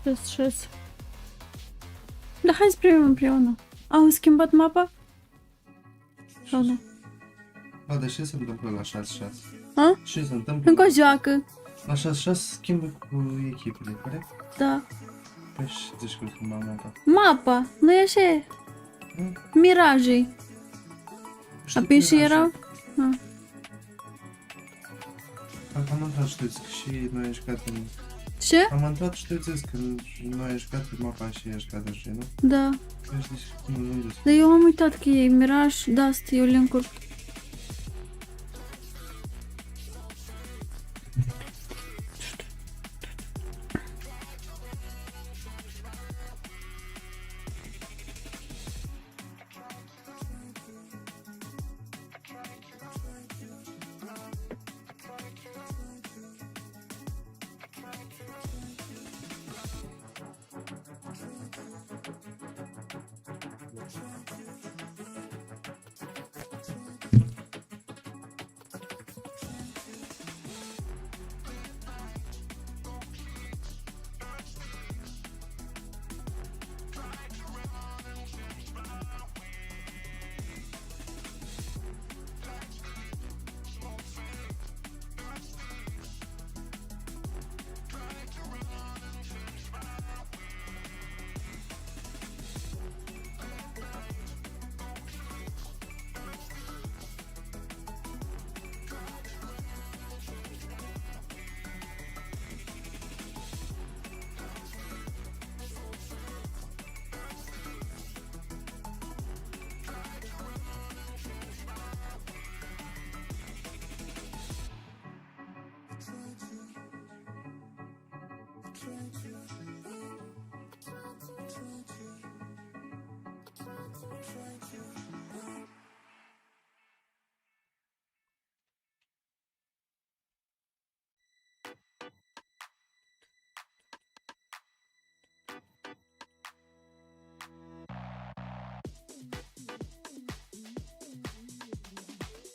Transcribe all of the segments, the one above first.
6. Da, hai să primim împreună. Au schimbat mapa? Sau nu? Bă, dar ce se întâmplă la 6-6? A? Ce se întâmplă? Încă o joacă. La 6-6 schimbă cu echipele, corect? Da. Păi și zici că schimba mapa. Mapa, nu e așa? Mirage. Apoi și erau? Am intrat, știți, și noi am jucat în... Ce? Am intrat, știți, că noi am jucat în mapa și am jucat de nu? Da. Deci, cum nu dus. Dar eu am uitat că e Mirage, Dust, eu le încurc.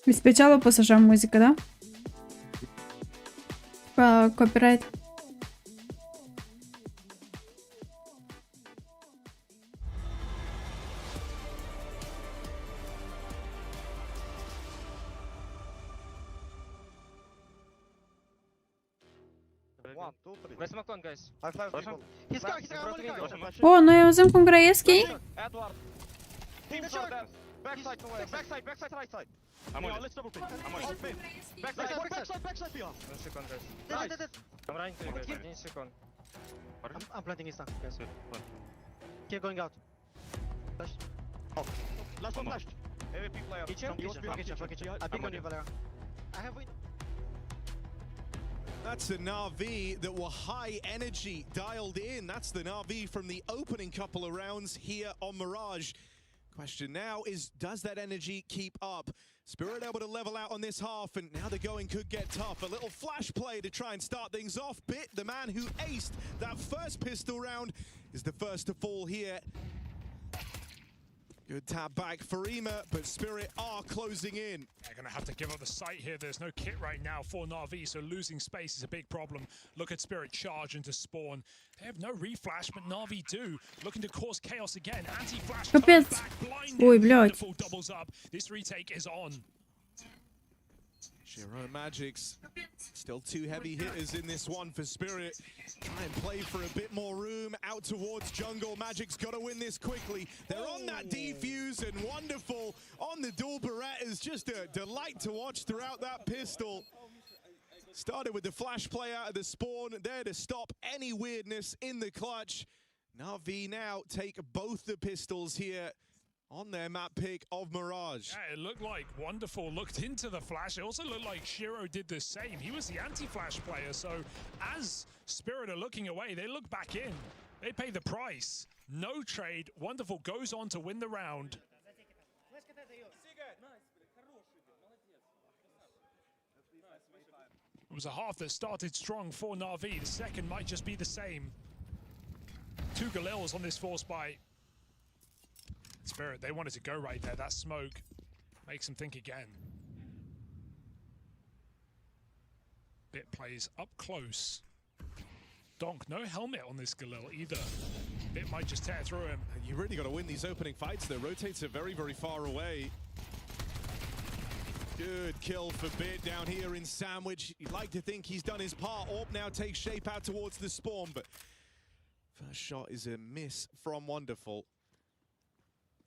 E special o pus așa muzică, da? Copyright. We're smoke on, guys. I flash people. He's got O, noi auzim cum grăiesc ei? Edward. Team shot. Backside to left. Backside to right side. I'm on it. Let's double pick. I'm on it. Backside behind. 1 second, guys. Nice. I'm running to you guys. 1 second. I'm planting his tank, guys. Keep going out. Flash. Oh. Last one flashed. AVP player. Kitchen. I pick on you, Valera. I have win. That's the NAVI that were high energy dialed in. That's the NAVI from the opening couple of rounds here on Mirage. Question now is, does that energy keep up? Spirit able to level out on this half, and now the going could get tough. A little flash play to try and start things off. Bit, the man who aced that first pistol round, is the first to fall here. Good tap back for Ema, but Spirit are closing in. They're going to have to give up the site here. There's no kit right now for Na'Vi, so losing space is a big problem. Look at Spirit charge into spawn. They have no reflash, but Na'Vi do. Looking to cause chaos again. Anti-flash comes Капец. back, blinded. Ой, блядь. Wonderful doubles up. This retake is on. Shiro Magics, still two heavy hitters in this one for Spirit. Try and play for a bit more room out towards jungle. Magic's got to win this quickly. They're on that defuse and wonderful on the dual Berettas. Just a delight to watch throughout that pistol. Started with the flash play out of the spawn, there to stop any weirdness in the clutch. Na'Vi now take both the pistols here on their map pick of Mirage. Yeah, it looked like Wonderful looked into the flash. It also looked like Shiro did the same. He was the anti-flash player, so as Spirit are looking away, they look back in. They pay the price. No trade. Wonderful goes on to win the round. It was a half that started strong for Na'Vi. The second might just be the same. 2 Galils on this force by Spirit. They wanted to go right there. That smoke makes them think again. Bit plays up close. Donk, no helmet on this Galil either. It might just tear through him. You really got to win these opening fights. The rotates are very, very far away. Good kill for Bit down here in Sandwich. You'd like to think he's done his part. Orb now takes shape out towards the spawn, but first shot is a miss from Wonderful.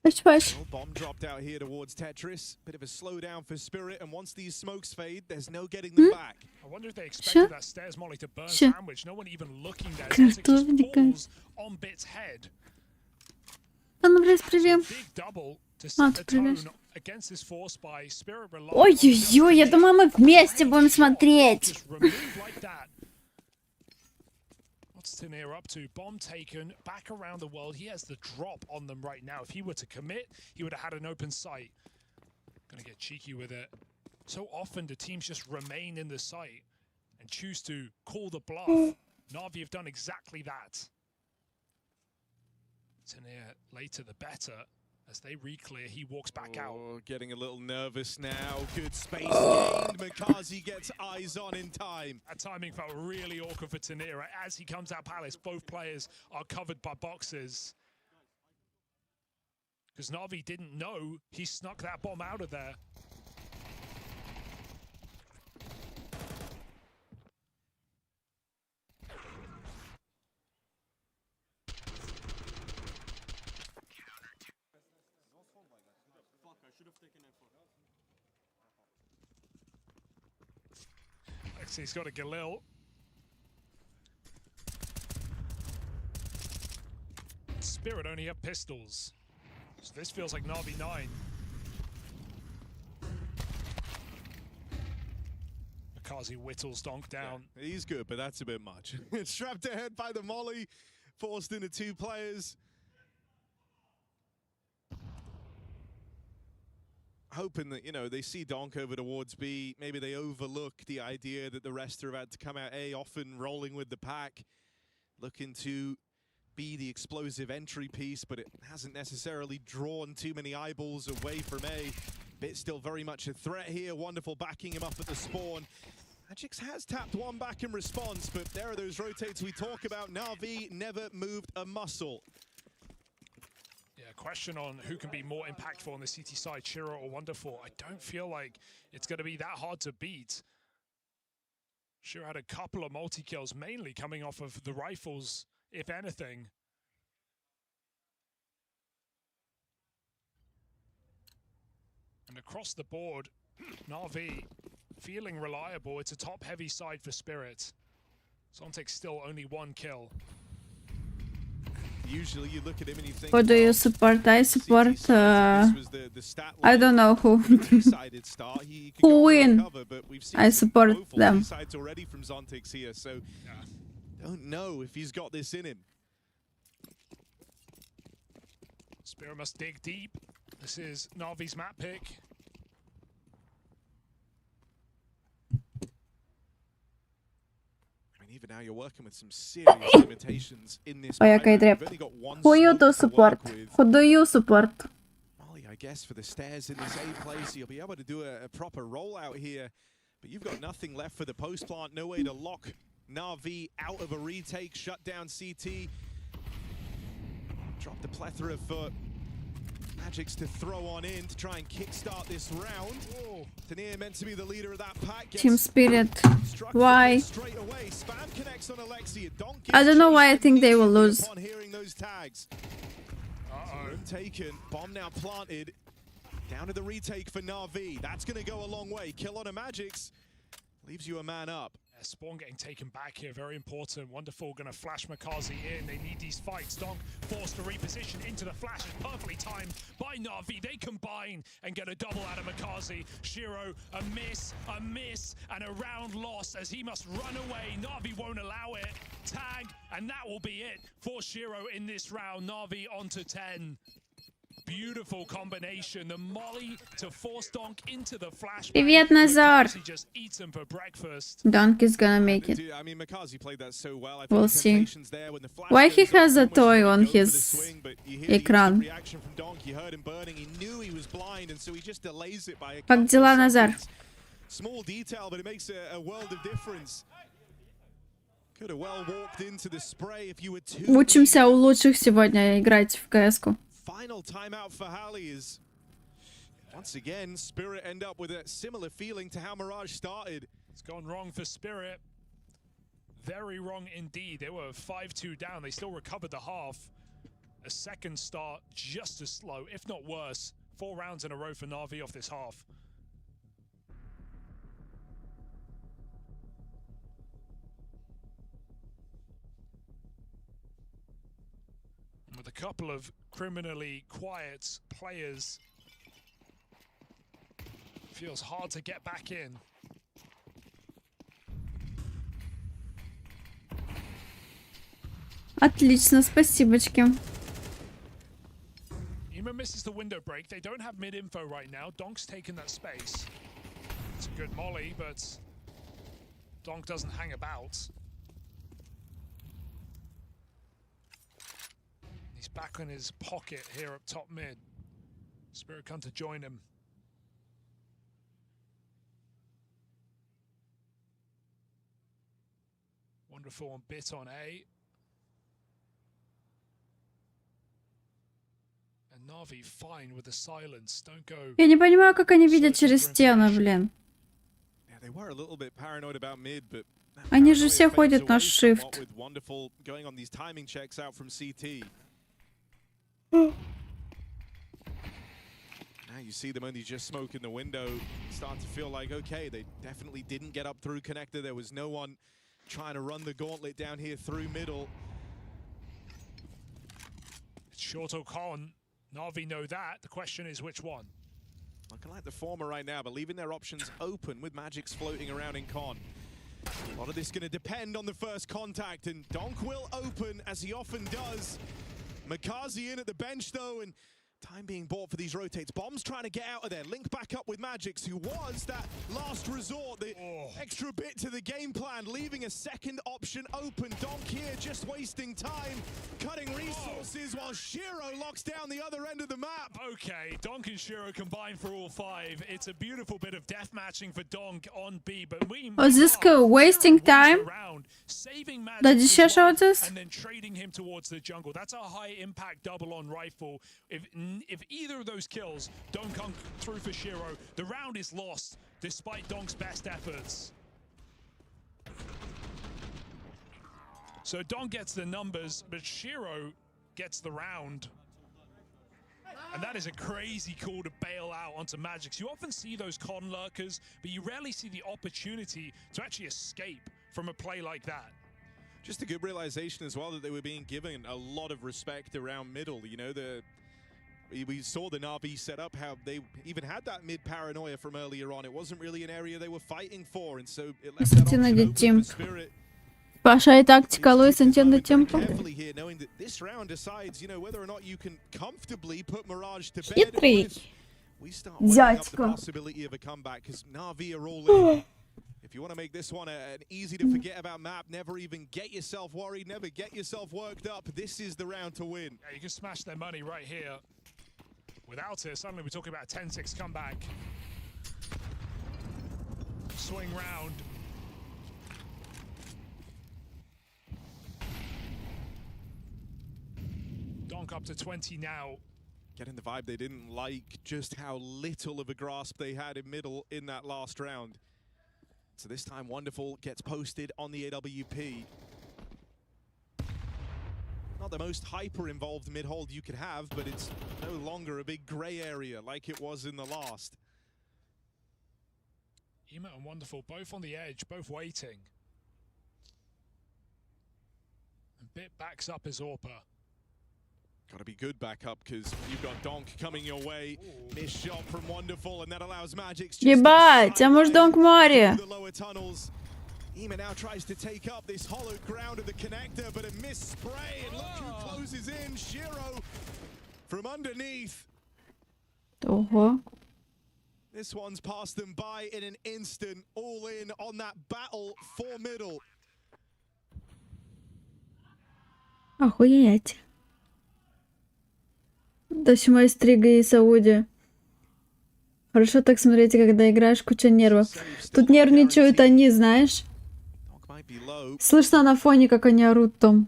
Push, push. Well, bomb dropped out here towards Tetris. Bit of a slowdown for Spirit, and once these smokes fade, there's no getting them back. I wonder if they expected that stairs molly to burn Sure. Sandwich. No one even looking there. It just falls on Bit's head. Да ну, блядь, привет. Big double to set the ты привет. tone against this force by Spirit. Ой-ой-ой, я думала, мы вместе будем смотреть. Just removed like that. What's Tanir up to? Bomb taken back around the world. He has the drop on them right now. If he were to commit, he would have had an open sight. Gonna get cheeky with it. So often the teams just remain in the site and choose to call the bluff. Navi have done exactly that. Tanir, later the better. As they re-clear, he walks back out. Getting a little nervous now. Good space gained. Makazi gets eyes on in time. That timing felt really awkward for Tanir. As he comes out Palace, both players are covered by boxes. Because Navi didn't know he snuck that bomb out of there. He's got a Galil. Spirit only have pistols. So this feels like Navi 9. Makazi whittles Donk down. Yeah, he's good, but that's a bit much. It's strapped ahead by the molly, forced into two players. Hoping that, you know, they see Donk over towards B. Maybe they overlook the idea that the rest are about to come out A, often rolling with the pack, looking to be the explosive entry piece, but it hasn't necessarily drawn too many eyeballs away from A. Bit still very much a threat here. Wonderful backing him up at the spawn. Magix has tapped one back in response, but there are those rotates we talk about. Navi never moved a muscle. Yeah, question on who can be more impactful on the CT side, Shiro or Wonderful. I don't feel like it's going to be that hard to beat. Shiro had a couple of multi-kills, mainly coming off of the rifles, if anything. And across the board, Navi feeling reliable. It's a top-heavy side for Spirit. Zontek's still only one kill. Usually you look at him and you think, What do you support? I support, I don't know who. Who win? I support them. Sides already from Zontek's here, so don't know if he's got this in him. Spirit must dig deep. This is Navi's map pick. Even now you're working with some serious limitations in this. Ой, окей, Дреп. Who you do support? Who do you support? Molly, I guess, for the stairs in this A place, you'll be able to do a proper rollout here. But you've got nothing left for the post plant. No way to lock Navi out of a retake. Shut down CT. Drop the plethora for Magix to throw on in to try and kickstart this round. Tanir meant to be the leader of that pack. Team Spirit. Why? Straight away. Spam connects on Alexia. I don't know why I think they will lose. Upon hearing those tags. Room taken. Bomb now planted. Down to the retake for Navi. That's going to go a long way. Kill on a Magix. Leaves you a man up. Spawn getting taken back here, very important. Wonderful gonna flash Makazi in. They need these fights. Donk forced to reposition into the flash. It's perfectly timed by Navi. They combine and get a double out of Makazi. Shiro, a miss, and a round loss as he must run away. Navi won't allow it. Tag, and that will be it for Shiro in this round. Navi onto 10. Beautiful combination. The molly to force Donk into the flash. Привет, Назар. He just eats him for breakfast. Donk is gonna make it. I mean, Makazi played that so well. We'll see. Why he has a toy on his экран? Как дела, Назар? Small detail, but it makes a world of difference. Could have well walked into the spray if you were too. Учимся у лучших сегодня играть в КС-ку. Final timeout for Halley is once again Spirit end up with a similar feeling to how Mirage started. It's gone wrong for Spirit. Very wrong indeed. They were 5-2 down. They still recovered the half. A second start just as slow, if not worse. 4 rounds in a row for NAVI off this half. With a couple of criminally quiet players, feels hard to get back in. Отлично, спасибочки. IEM misses the window break. They don't have mid info right now. Donk's taken that space. It's a good molly, but Donk doesn't hang about. He's back in his pocket here up top mid. Spirit come to join him. Wonderful on bit on A. And NAVI fine with the silence. Don't go. Я не понимаю, как они видят через стены, блин. Yeah, they were a little bit paranoid about mid, but Они же paranoia все fades ходят на away somewhat shift. with Wonderful going on these timing checks out from CT. Now you see them only just smoking the window. Start to feel like, okay, they definitely didn't get up through connector. There was no one trying to run the gauntlet down here through middle. It's short or con. NAVI know that. The question is which one? Looking like the former right now, but leaving their options open with Magics floating around in con. A lot of this going to depend on the first contact, and Donk will open, as he often does. Makazi in at the bench, though, and time being bought for these rotates. Bomb's trying to get out of there. Link back up with Magics, who was that last resort, the extra bit to the game plan, leaving a second option open. Donk here just wasting time, cutting resources while Shiro locks down the other end of the map. Okay, Donk and Shiro combined for all 5. It's a beautiful bit of death matching for Donk on B, but we Was this girl wasting time? saving Did you show this? and then trading him towards the jungle. That's a high impact double on rifle. If either of those kills don't come through for Shiro, the round is lost despite Donk's best efforts. So Donk gets the numbers, but Shiro gets the round. And that is a crazy call to bail out onto Magics. You often see those con lurkers, but you rarely see the opportunity to actually escape from a play like that. Just a good realization as well that they were being given a lot of respect around middle. You know, we saw the NAVI set up, how they even had that mid paranoia from earlier on. It wasn't really an area they were fighting for, and so it left that option open for Spirit. Паша и тактика Луис интенда темпо. Carefully here, knowing that this round decides, you know, whether or not you can comfortably put Mirage to bed. Хитрый. We start weighing up the Дядька. possibility of a comeback, because NAVI are all in. If you want to make this one an easy to forget about map, never even get yourself worried, never get yourself worked up, this is the round to win. Yeah, you can smash their money right here. Without it, suddenly we're talking about a 10-6 comeback. Swing round. Donk up to 20 now. Getting the vibe they didn't like just how little of a grasp they had in middle in that last round. So this time Wonderful gets posted on the AWP. Not the most hyper-involved mid-hold you could have, but it's no longer a big grey area like it was in the last. IEM and Wonderful both on the edge, both waiting. And Bit backs up his AWPer. Gotta be good backup, because you've got Donk coming your way. Missed shot from Wonderful, and that allows Magics just Ебать, а может Донк море? the lower tunnels. IEM now tries to take up this hollowed ground of the connector, but a missed spray, and look who closes in. Shiro from underneath. Ого. This one's passed them by in an instant, all in on that battle for middle. Охуеть. То есть мои стриги и Сауди. Хорошо так смотрите, когда играешь, куча нервов. Тут нервничают они, знаешь? might be low. Слышно на фоне, как они орут там.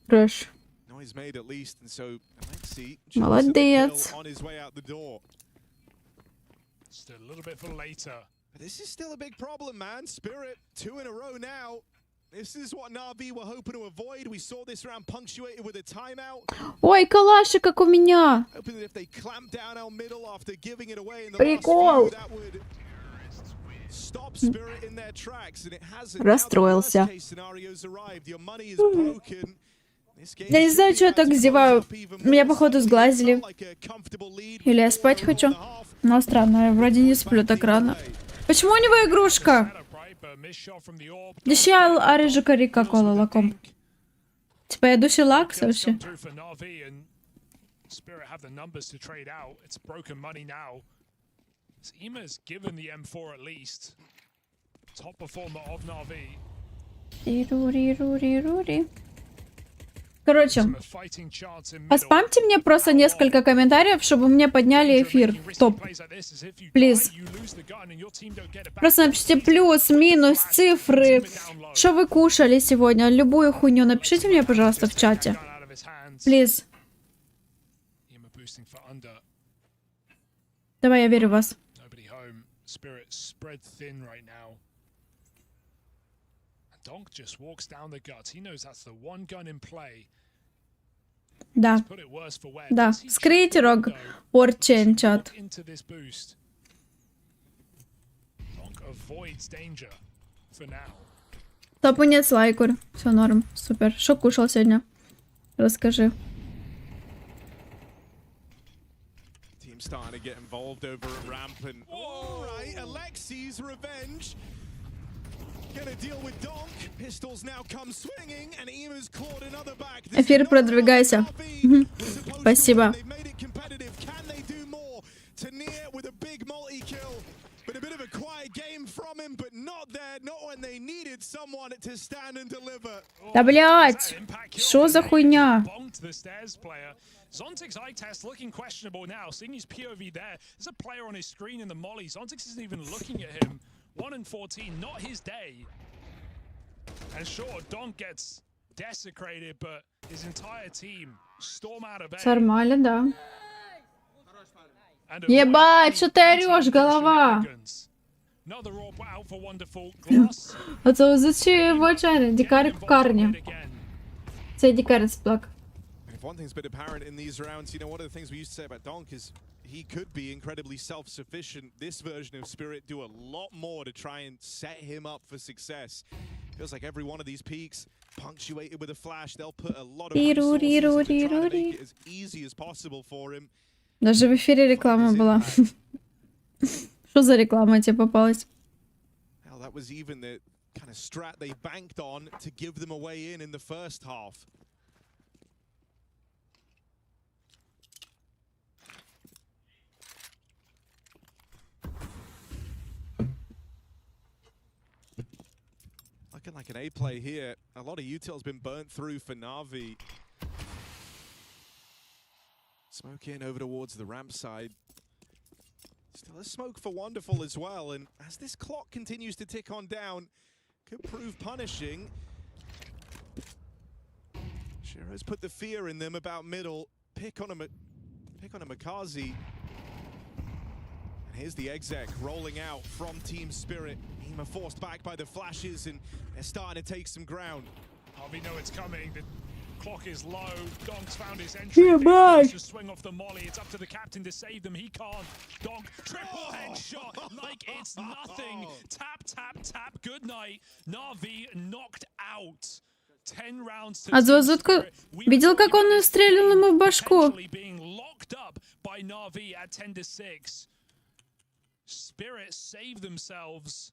Трэш. Noise made at least, and so Alexi Молодец. on his way out the door. Still a little bit for later. But this is still a big problem, man. Spirit 2 in a row now. This is what NAVI were hoping to avoid. We saw this round punctuated with a timeout. Ой, калаши, как у меня. Hoping that if they clamp down our middle after giving it away in the Прикол. last few, that would stop Spirit in their tracks, and it hasn't. Расстроился. Now the worst case scenario's arrived. Your money is broken. This game Я не знаю, should что я be так about to зеваю. close up even Меня, more. походу, So сглазили. it felt like a comfortable lead Или я before спать the хочу. half. Но странно, я вроде не сплю так рано. Почему у него игрушка? Setup, right? But missed shot from the orb. Деши арежу карика кола лаком. Типа я души лакс вообще. Come through for NAVI, and Spirit have the numbers to trade out. It's broken money now. Ima's given the M4 at least. Top performer of NAVI. Ри-ру-ри-ру-ри-ру-ри. Короче, A fighting chance in middle. поспамьте мне просто несколько комментариев, чтобы мне подняли эфир в топ. Please. Просто напишите плюс, минус, цифры. Что вы кушали сегодня? Любую хуйню напишите мне, пожалуйста, в чате. Please. Давай, я верю в вас. Donk just walks down the guts. He knows that's the one gun in play. Да, Put it worse for wear. да. Does he Скрейте рог Орчен чат. walk into this boost? Donk avoids danger for now. Топунец лайкур. Все норм. Супер. Что кушал сегодня? Расскажи. Team starting to get involved over at ramp, and all right, Alexi's revenge. Gonna deal with Donk. Pistols now come swinging, and Ima's clawed another back. This Эфир, is not продвигайся. what NAVI was supposed to Спасибо. win. They've made it competitive. Can they do more? Tania with a big multi-kill. But a bit of a quiet game from him, but not there, not when they needed someone to stand and deliver. Да блять! Что за хуйня? Zontic's eye test looking questionable now. Seeing his POV there, there's a player on his screen in the molly. Zontix isn't even looking at him. 1 and 14, not his day. And sure, Donk gets desecrated, but his entire team storm out of A. Нормально, да. And Ебать, что ты орешь, голова? Another orb out for wonderful glass. А це зачем в очі? Дикарик в карні. Це дикарик сплак. If one thing's been apparent in these rounds, you know, one of the things we used to say about Donk is he could be incredibly self-sufficient. This version of Spirit do a lot more to try and set him up for success. Feels like every one of these peaks punctuated with a flash. They'll put a lot of resources into trying to make it as easy as possible for him. Даже в эфире реклама была. Что за реклама тебе попалась? Hell, that was even the kind of strat they banked on to give them a way in the first half. Looking like an A play here. A lot of util's been burnt through for NAVI. Smoke in over towards the ramp side. Still a smoke for Wonderful as well, and as this clock continues to tick on down, could prove punishing. Shiro's put the fear in them about middle. Pick on a Makazi. And here's the exec rolling out from Team Spirit. Ema forced back by the flashes, and they're starting to take some ground. We know it's coming. The clock is low. Donk's found his entry. Yeah, He bye. wants to swing off the molly. It's up to the captain to save them. He can't. Donk triple headshot like it's nothing. Tap, tap, tap. Good night. NAVI knocked out. 10 rounds to А Звездутку видел, как он стрелил ему в башку? being locked up by NAVI at 10-6. Spirit save themselves.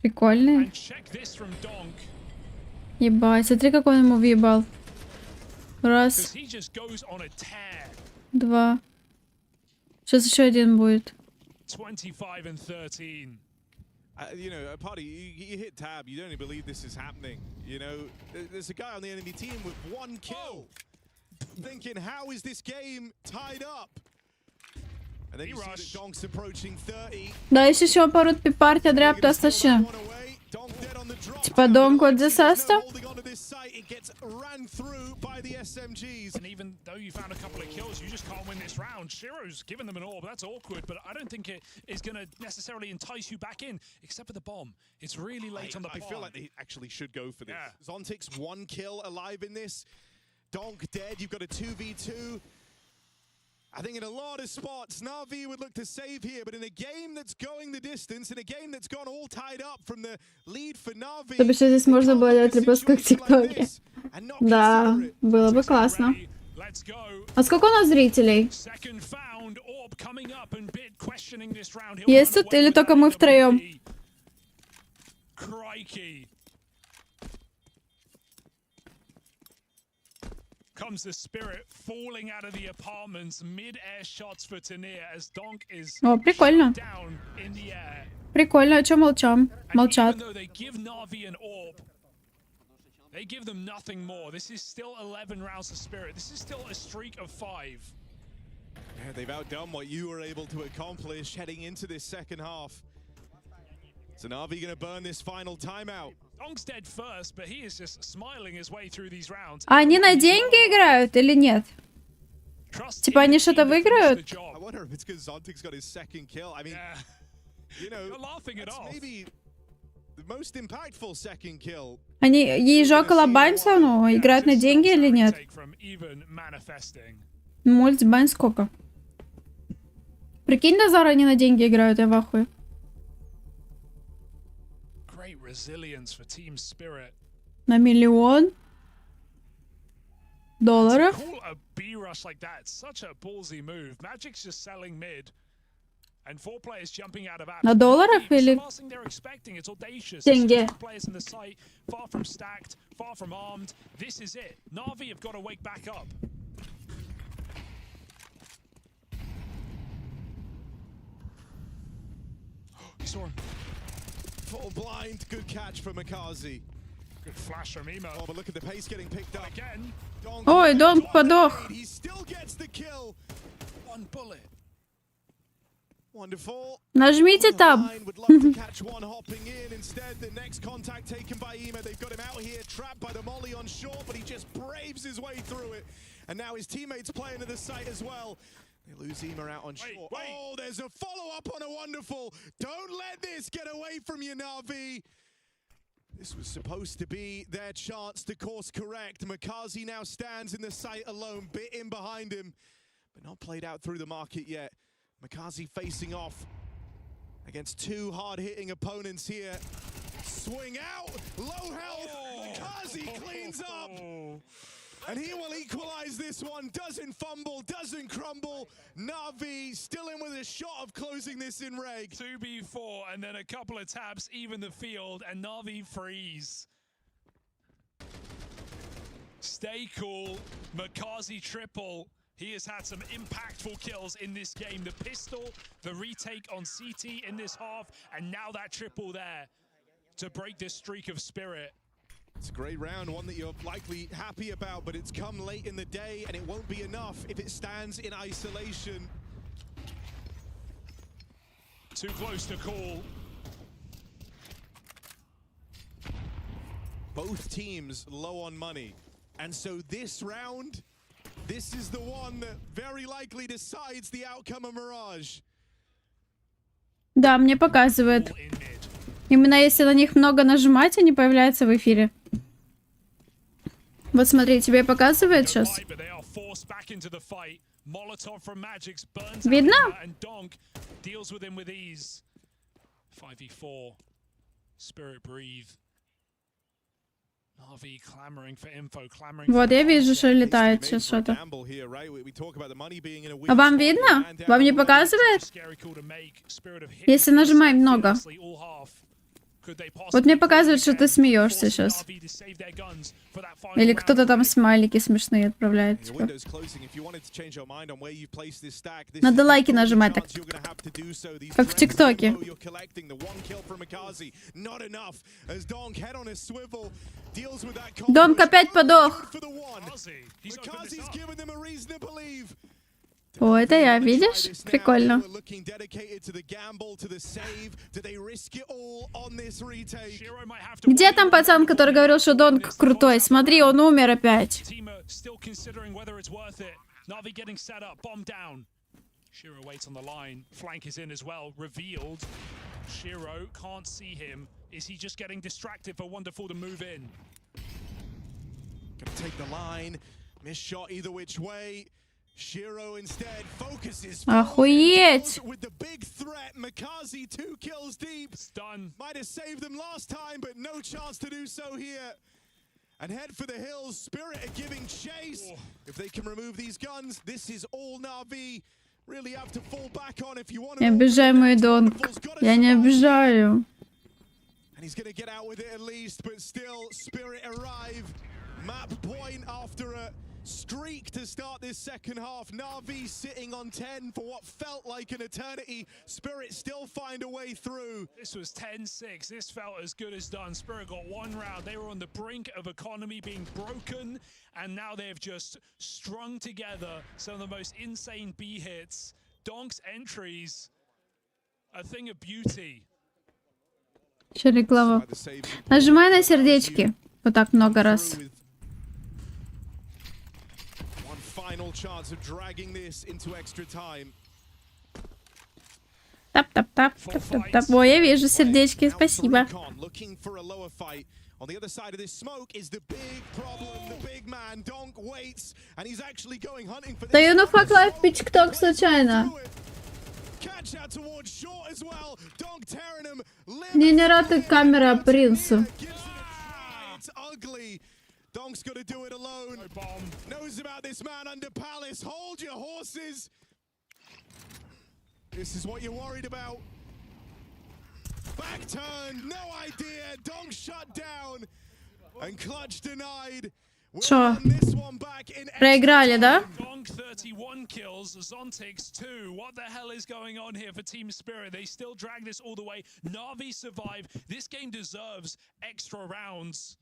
Прикольный. And check this from Donk. Ебать, смотри, как он ему въебал. Раз, Because he just goes on a tear. два. Сейчас еще один будет. 25 and 13. You know, Party, you hit tab, you don't even believe this is happening. You know, there's a guy on the enemy team with 1 kill. Thinking, how is this game tied up? And then you see that Donk's approaching 30. Да, есть еще пару партия дряпта остаща. Donk dead on the drop. Типа Donk от Decisive? Holding onto this site, it gets ran through by the SMGs. And even though you found a couple of kills, you just can't win this round. Shiro's given them an orb. That's awkward, but I don't think it is going to necessarily entice you back in, except for the bomb. It's really late on the I bomb. feel like they actually should go for this. Yeah. Zontic's 1 kill alive in this. Donk dead. You've got a 2v2. I think in a lot of spots, NAVI would look to save here, but in a game that's going the distance, in a game that's gone all tied up from the lead for NAVI, Чтобы что здесь можно было делать репост как в ТикТоке. Да, было бы классно. Let's go. А сколько у нас зрителей? Second found orb coming up and Bit questioning this round. He'll Есть run тут away или with только that мы втроем? AWP. Crikey. Comes the Spirit falling out of the apartments. Mid-air shots for Tanir as Donk is О, прикольно. down in the air. Прикольно, а чё молчам? And Молчат. even though they give Na'Vi an orb, they give them nothing more. This is still 11 rounds of Spirit. This is still a streak of 5. Yeah, they've outdone what you were able to accomplish heading into this second half. So NAVI going to burn this final timeout. Donk's dead first, but he is just smiling his way through these rounds. А они на деньги играют или нет? Trust Типа in они the что-то team to finish выиграют? the job. I wonder if it's because Zontic's got his second kill. I mean, Yeah. you know, You're laughing it that's off. maybe the most impactful second kill. Они ей же колобанься, ну, играют на деньги или нет? Take from even manifesting. Мультибань сколько? Прикинь, Назар, они на деньги играют, я в ахуе. Great resilience for Team Spirit. На $1 000 Call a B rush like that. Such a ballsy move. Magic's just selling mid. And 4 players jumping out of apps. На долларах It's the или last thing they're expecting. It's audacious. деньги? It's just players in the site, far from stacked, far from armed. This is it. NAVI have got to wake back up. You saw him. Full blind, good catch from Makazi. Good flash from Emo. Oh, but look at the pace getting picked up. Again, Donk Ой, Donk подох. He still gets the kill. 1 bullet. Wonderful. Нажмите таб. Line would love to catch one hopping in. Instead, the next contact taken by Ema. They've got him out here, trapped by the molly on shore, but he just braves his way through it. And now his teammates play into the site as well. They lose Ema out on shore. wait. Oh, there's a follow-up on a wonderful. Don't let this get away from you, Na'Vi. This was supposed to be their chance to course correct. Makazi now stands in the site alone, bit in behind him, but not played out through the market yet. Makazi facing off against 2 hard-hitting opponents here. Swing out, low health. Makazi cleans up, and he will equalize this one. Doesn't fumble, doesn't crumble. Na'Vi still in with a shot of closing this in reg. 2v4 and then a couple of taps, even the field, and Na'Vi freeze. Stay cool. Makazi triple. He has had some impactful kills in this game. The pistol, the retake on CT in this half, and now that triple there to break this streak of Spirit. It's a great round, one that you're likely happy about, but it's come late in the day, and it won't be enough if it stands in isolation. Too close to call. Both teams low on money. And so this round, this is the one that very likely decides the outcome of Mirage. Да, мне показывает. All in mid. Именно если на них много нажимать, они появляются в эфире. Вот смотри, тебе показывает Don't сейчас. fight, but they are forced back into the fight. Molotov from Magix burns Видно? out Ema, and Donk deals with him with ease. 5v4. Spirit breathe. Na'Vi clamoring for info, clamoring Вот for я вижу, что Case летает to be сейчас made for a что-то. gamble here, right? We talk about the money being in a weak А вам spot. видно? Man down Вам не already. показывает? scary call to make. Spirit have hit Если the нажимаем baseline много. fearlessly all half. Could they Вот мне possibly показывает, что again, ты смеешься forcing сейчас. Na'Vi to save their guns for that final Или round кто-то of там play? смайлики смешные отправляет. Your Типа. window's closing. If you wanted to change your mind on where you place this stack, this Надо is the лайки only нажимать chance так. you're gonna have to do so. These Как в trends ТикТоке. info you're collecting, the one kill from Makazi, not enough. As Donk head on a swivel, deals with that Donk опять подох. for the one. Makazi, he's opened this Makazi's up. given them a reason to believe. О, это я, видишь? Прикольно. Looking dedicated to the gamble, to the save. Do they risk it all on this retake? Shiro might have to Где wait там пацан, который говорил, что Донг крутой? Смотри, он умер опять. Team are still considering whether it's worth it. Navi getting set up, bomb down. Shiro waits on the line. Flank is in as well, revealed. Shiro can't see him. Is he just getting distracted for Wonderful to move in? Gonna take the line. Miss shot either which way. Shiro instead focuses Охуеть! with the big threat. Makazi 2 kills deep. It's done. Might have saved them last time, but no chance to do so here. And head for the hills. Spirit are giving chase. If they can remove these guns, this is all Na'Vi really have to fall back on if you want to. Не обижай мой Донг. Я не обижаю. And he's gonna get out with it at least, but still, Spirit arrive. Map point after a streak to start this second half. Na'Vi sitting on 10 for what felt like an eternity. Spirit still find a way through. This was 10-6. This felt as good as done. Spirit got one round. They were on the brink of economy being broken, and now they've just strung together some of the most insane B hits. Donk's entries, a thing of beauty. Еще реклама. Нажимай на сердечки. Вот так много раз. One final chance of dragging this into extra time. Тап-тап-тап, тап-тап-тап. Ой, я вижу сердечки, спасибо. Looking for a lower fight. On the other side of this smoke is the big problem. The big man, Donk, waits, and he's actually going hunting for this. Даю на Fuck Life в ТикТок случайно. Catch out towards short as well. Donk tearing him. Мне не рада камера принцу. It's ugly. Donk's got to do it alone. Bomb. Knows about this man under Palace. Hold your horses. This is what you're worried about. Back turn. No idea. Donk shut down. And Clutch denied. We'll Шо? run this one back in Проиграли, да? Donk 31 kills, Zontix 2. What the hell is going on here for Team Spirit? They still drag this all the way. Na'Vi survive. This game deserves extra rounds.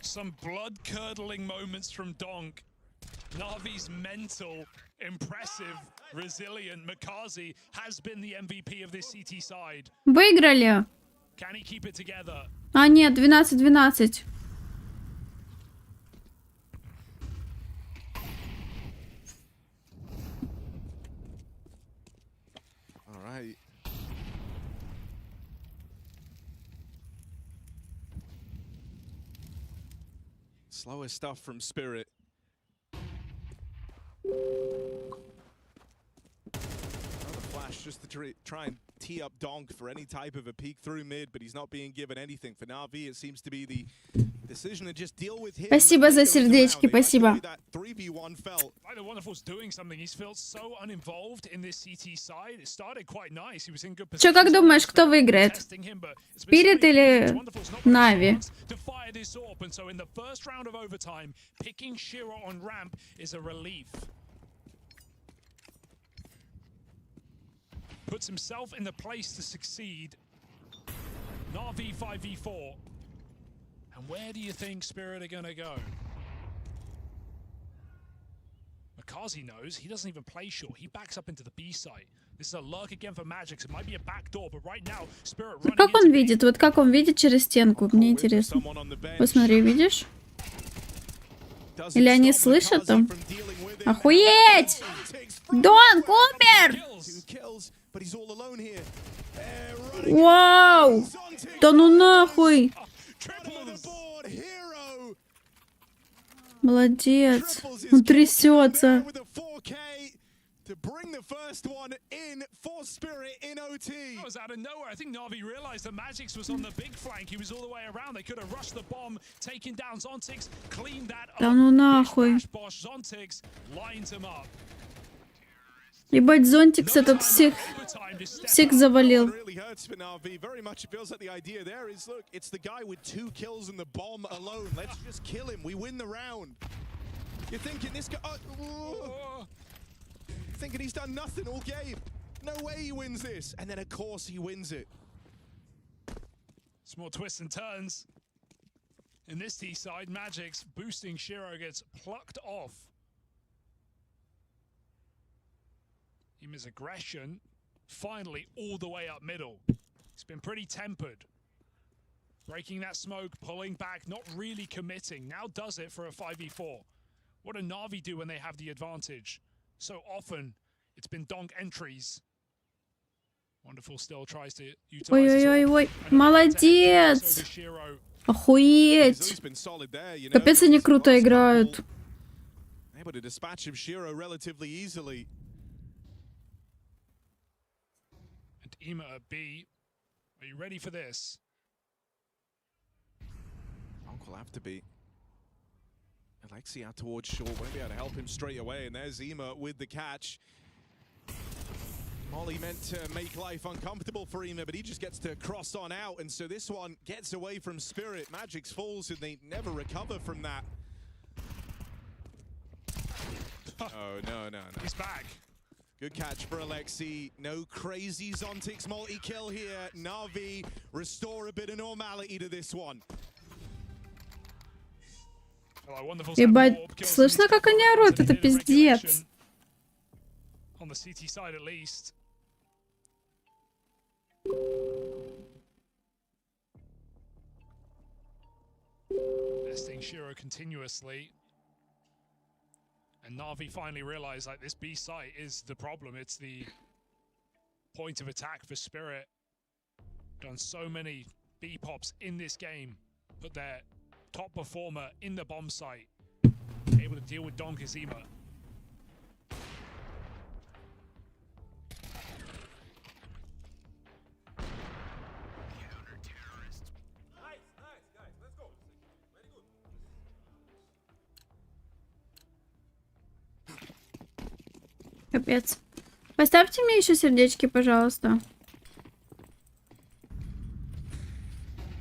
Some blood-curdling moments from Donk. Navi's mental, impressive, resilient. Makazi has been the MVP of this CT side. Выиграли. Can he keep it together? А, нет, 12-12. All right. Slower stuff from Spirit. Another flash just to try and tee up Donk for any type of a peek through mid, but he's not being given anything. For Na'Vi, it seems to be the decision to just deal with him. Спасибо за сердечки, спасибо. That 3v1 felt. Like the Wonderful's doing something. He's felt so uninvolved in this CT side. It started quite nice. He was in good position. Чё, как думаешь, кто выиграет? Spirit или Navi? To fire this orb, and so in the first round of overtime, picking Shiro on ramp is a relief. Puts himself in the place to succeed. Na'Vi 5v4. And where do you think Spirit are gonna go? Makazi knows. He doesn't even play short. He backs up into the B site. This is a lurk again for Magic. It might be a back door, but right now, Spirit running Как он into видит? Вот как он видит через стенку? Мне интересно. Посмотри, видишь? Или они слышат там? Охуеть! Донг умер! Вау! Да ну нахуй! Молодец. Он трясется. To bring the first one in for Spirit in OT. That was out of nowhere. I think Navi realized that Magix was on the big flank. He was all the way around. They could have rushed the bomb, taken down Zontix, cleaned that up. Да ну нахуй. Bosch Zontix lines him up. Ебать, Зонтикс этот всех завалил. Really hurts for Navi. Very much it feels like the idea there is, look, it's the guy with 2 kills and the bomb alone. Let's just kill him. We win the round. You're thinking this guy... Thinking he's done nothing all game. No way he wins this. And then, of course, he wins it. Some more twists and turns. In this T side, Magic's boosting Shiro gets plucked off. His aggression finally all the way up middle. It's been pretty tempered. Breaking that smoke, pulling back, not really committing. Now does it for a 5v4. What do Navi do when they have the advantage? So often, it's been donk entries. Wonderful still tries to utilize his Ой-ой-ой-ой. ult. Молодец. Over Shiro. Охуеть. He's been solid there, you know. Капец они круто играют. Able to dispatch of Shiro relatively easily. And Ema at B. Are you ready for this? Donk will have to be. Alexi out towards short, won't be able to help him straight away, and there's Ema with the catch. Molly meant to make life uncomfortable for Ema, but he just gets to cross on out, and so this one gets away from Spirit. Magic's falls, and they never recover from that. Oh, no. He's back. Good catch for Alexi. No crazy Zontix multi-kill here. Navi restore a bit of normality to this one. Ебать, слышно, как они орут? Это пиздец. On the CT side at least. Besting Shiro continuously. And Navi finally realized like this B site is the problem. It's the point of attack for Spirit. Done so many B pops in this game. Put their top performer in the bomb site. Able to deal with Donk as Ema. Капец. Поставьте мне еще сердечки, пожалуйста.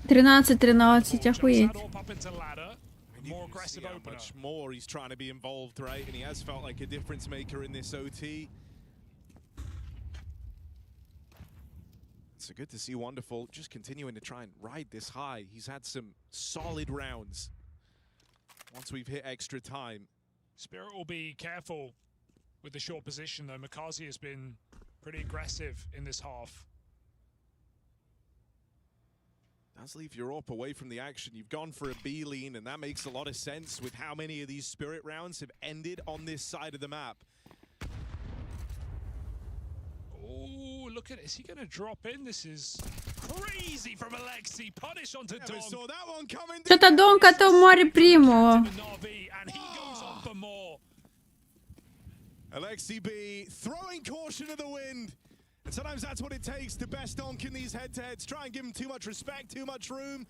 13-13, охуеть. See how much more he's trying to be involved, right? And he has felt like a difference maker in this OT. So good to see Wonderful just continuing to try and ride this high. He's had some solid rounds once we've hit extra time. Spirit will be careful with the short position though. Makazi has been pretty aggressive in this half. Does leave Europe away from the action. You've gone for a B lean, and that makes a lot of sense with how many of these Spirit rounds have ended on this side of the map. Oh, look at it. Is he going to drop in? This is crazy from Alexi. Punish onto Never Donk. saw that one coming. Что-то Донка-то в море приму. Navi, and he goes on for more. Alexi B throwing caution to the wind. And sometimes that's what it takes to best Donk in these head-to-heads. Try and give him too much respect, too much room.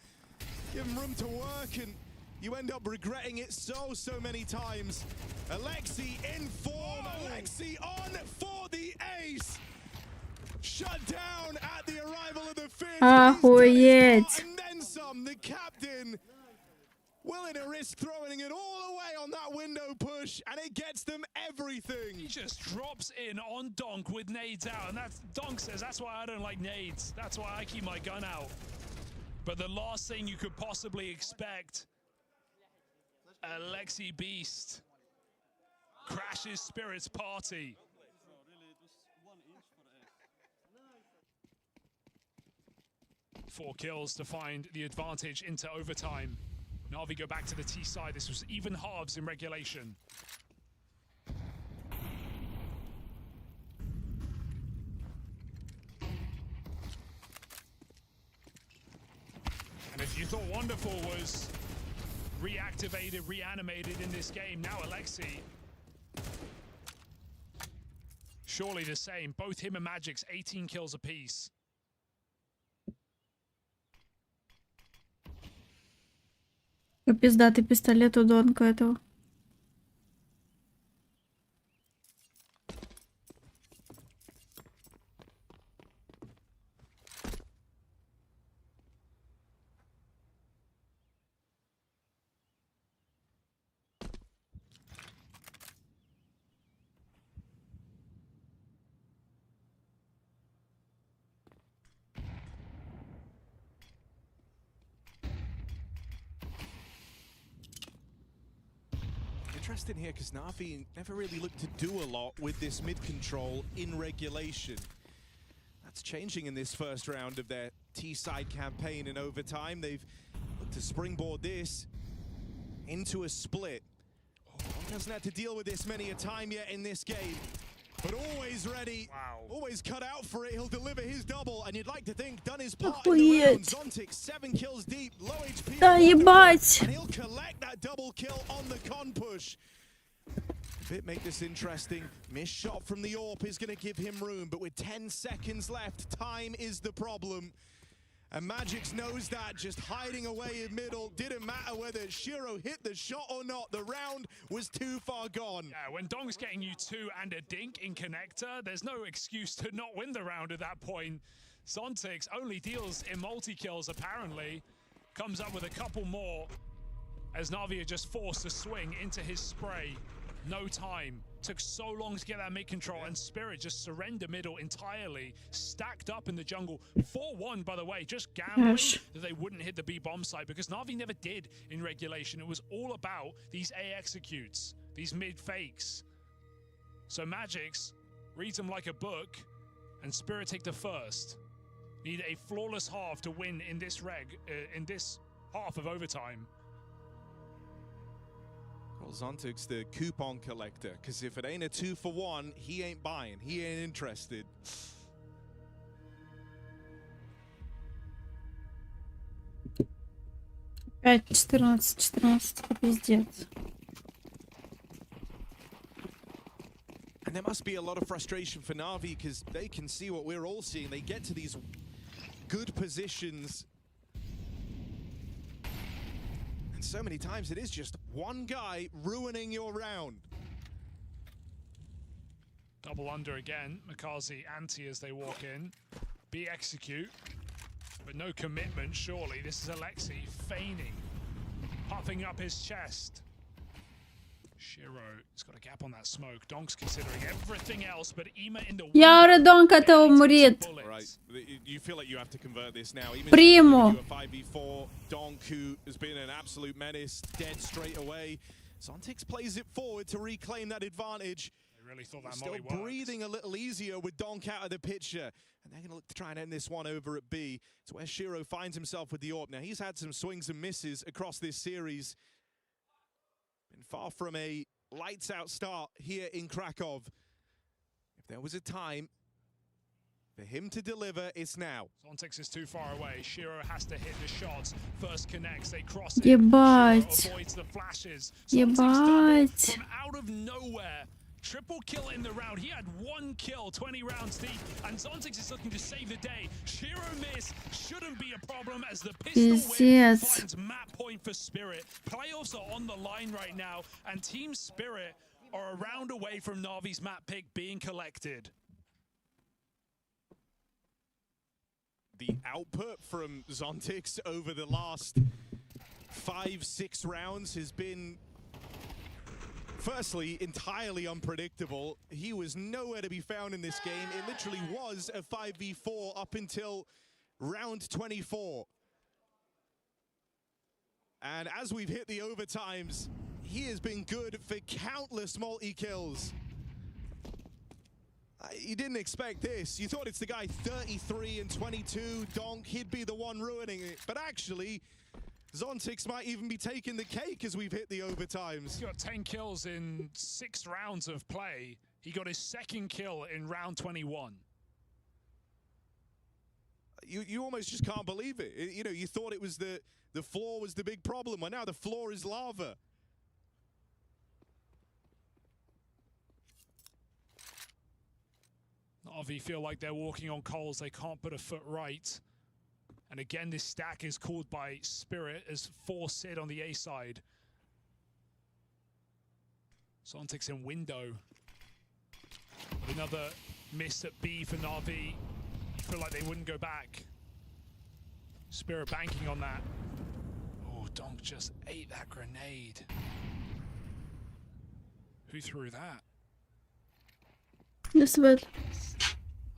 Give him room to work, and you end up regretting it so many times. Alexi in form. Alexi on for the ace. Shut down at the arrival of the fifth. Охуеть. And then some. The captain willing to risk throwing it all away on that window push, and it gets them everything. He just drops in on Donk with nades out, and that's Donk says that's why I don't like nades. That's why I keep my gun out. But the last thing you could possibly expect, Alexi Beast crashes Spirit's party. Four kills to find the advantage into overtime. Navi go back to the T side. This was even halves in regulation. And if you thought Wonderful was reactivated, reanimated in this game, now Alexi. Surely the same. Both him and Magic's 18 kills apiece. Пиздатый пистолет у Донка этого. interesting here because NAVI never really looked to do a lot with this mid control in regulation. That's changing in this first round of their T-side campaign in overtime. They've looked to springboard this into a split. Hasn't had to deal with this many a time yet in this game, but always ready, always cut out for it. He'll deliver his double, and you'd like to think done his part in the round. Zontic 7 kills deep, low HP, Да ебать! and he'll collect that double kill on the con push. A bit make this interesting. Missed shot from the AWP is going to give him room, but with 10 seconds left, time is the problem. And Magix knows that, just hiding away in middle. Didn't matter whether Shiro hit the shot or not. The round was too far gone. Yeah, when Dong's getting you 2 and a dink in connector, there's no excuse to not win the round at that point. Zontix only deals in multi-kills, apparently. Comes up with a couple more as Navi are just forced to swing into his spray. No time. Took so long to get that mid control, and Spirit just surrender middle entirely. Stacked up in the jungle. 4-1, by the way, just gambling that they wouldn't hit the B bomb site because Navi never did in regulation. It was all about these A executes, these mid fakes. So Magix reads them like a book, and Spirit take the first. Need a flawless half to win in this in this half of overtime. Well, Zontic's the coupon collector, because if it ain't a 2-for-1, he ain't buying. He ain't interested. Опять 14, пиздец. And there must be a lot of frustration for Navi, because they can see what we're all seeing. They get to these good positions, and so many times it is just one guy ruining your round. Double under again. Makazi anti as they walk in. B execute, but no commitment, surely. This is Alexi feigning, puffing up his chest. Shiro, he's got a gap on that smoke. Donk's considering everything else, but Ima in the Я уже Донк это умрет. Right, you feel like you have to convert this now. Even Primo. if you a 5v4, Donk, who has been an absolute menace, dead straight away. Zontix plays it forward to reclaim that advantage. They really thought that Still molly worked. breathing a little easier with Donk out of the picture. And they're going to look to try and end this one over at B. It's where Shiro finds himself with the AWP. Now, he's had some swings and misses across this series. Been far from a lights-out start here in Krakow. If there was a time for him to deliver, it's now. Zontix is too far away. Shiro has to hit the shots. First connects, they cross it. Ебать. Shiro avoids the flashes. Zontix double Ебать. from out of nowhere. Triple kill in the round. He had 1 kill, 20 rounds deep, and Zontix is looking to save the day. Shiro miss shouldn't be a problem as the pistol win Пиздец. finds map point for Spirit. Playoffs are on the line right now, and Team Spirit are a round away from Navi's map pick being collected. The output from Zontix over the last 5-6 rounds has been, firstly, entirely unpredictable. He was nowhere to be found in this game. It literally was a 5v4 up until round 24. And as we've hit the overtimes, he has been good for countless multi-kills. You didn't expect this. You thought it's the guy 33 and 22, Donk, he'd be the one ruining it. But actually, Zontix might even be taking the cake as we've hit the overtimes. He got 10 kills in 6 rounds of play. He got his 2nd kill in round 21. You almost just can't believe it. You know, you thought it was the floor was the big problem. Well, now the floor is lava. Navi feel like they're walking on coals. They can't put a foot right. And again, this stack is called by Spirit as 4 Sid on the A side. Zontix in window. Another miss at B for Navi. You feel like they wouldn't go back. Spirit banking on that. Oh, Donk just ate that grenade. Who threw that? Свет.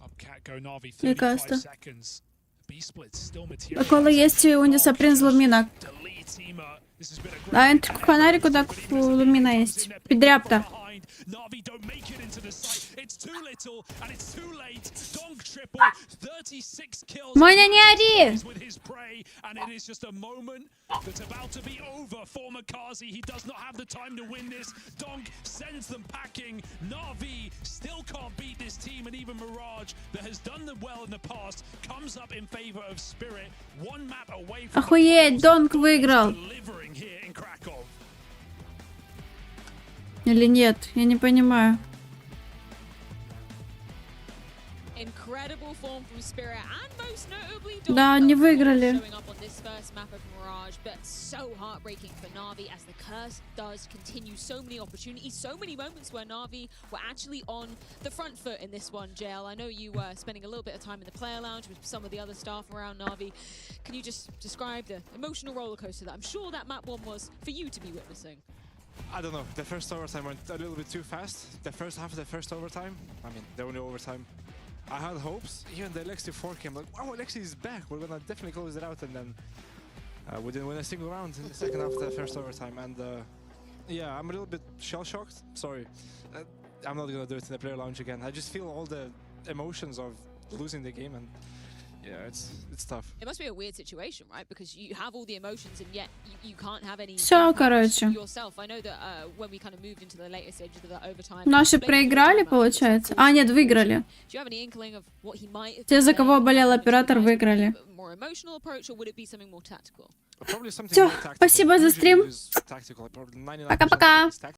Upcat go Navi, Мне 35 кажется. seconds. B split still material. Около есть у Униса принц Луминок. Delete Ema. This has been a Да, great к фонарику так лумина есть. Педряпта. Navi don't make it into the site. It's too little and it's too late. Donk triple, 36 kills. Моня, не ори! With his prey, and it is just a moment that's about to be over for Makazi. He does not have the time to win this. Donk sends them packing. Navi still can't beat this team, and even Mirage, that has done them well in the past, comes up in favor of Spirit. One map away from Охуеть, Донг выиграл. delivering here in Krakow. Или нет? Я не понимаю. Incredible form from Spirit and most notably Да, они выиграли. showing up on this first map of Mirage, but so heartbreaking for Navi as the curse does continue. So many opportunities, so many moments where Navi were actually on the front foot in this one. JL, I know you were spending a little bit of time in the player lounge with some of the other staff around Navi. Can you just describe the emotional roller coaster that I'm sure that map one was for you to be witnessing? I don't know. The first overtime went a little bit too fast. The first half of the first overtime, I mean, the only overtime, I had hopes. Even the Alexi 4 came like, wow, Alexi is back. We're gonna definitely close it out. And then we didn't win a single round in the second half of the first overtime. And yeah, I'm a little bit shell-shocked. Sorry. I'm not gonna do it in the player lounge again. I just feel all the emotions of losing the game, and yeah, it's tough. It must be a weird situation, right? Because you have all the emotions and yet you can't have any Всё, impact короче. yourself. I know that when we kind of moved into the later stages of the overtime. Наши maybe проиграли, overtime, получается? А, нет, выиграли. Do you have any inkling of what he might have Те, за been кого saying? болел Would it be оператор, a выиграли. more emotional approach, or would it be something more tactical? Probably something Всё, more tactical. спасибо за Usually стрим. it is tactical. Probably 99% Пока-пока. is tactical.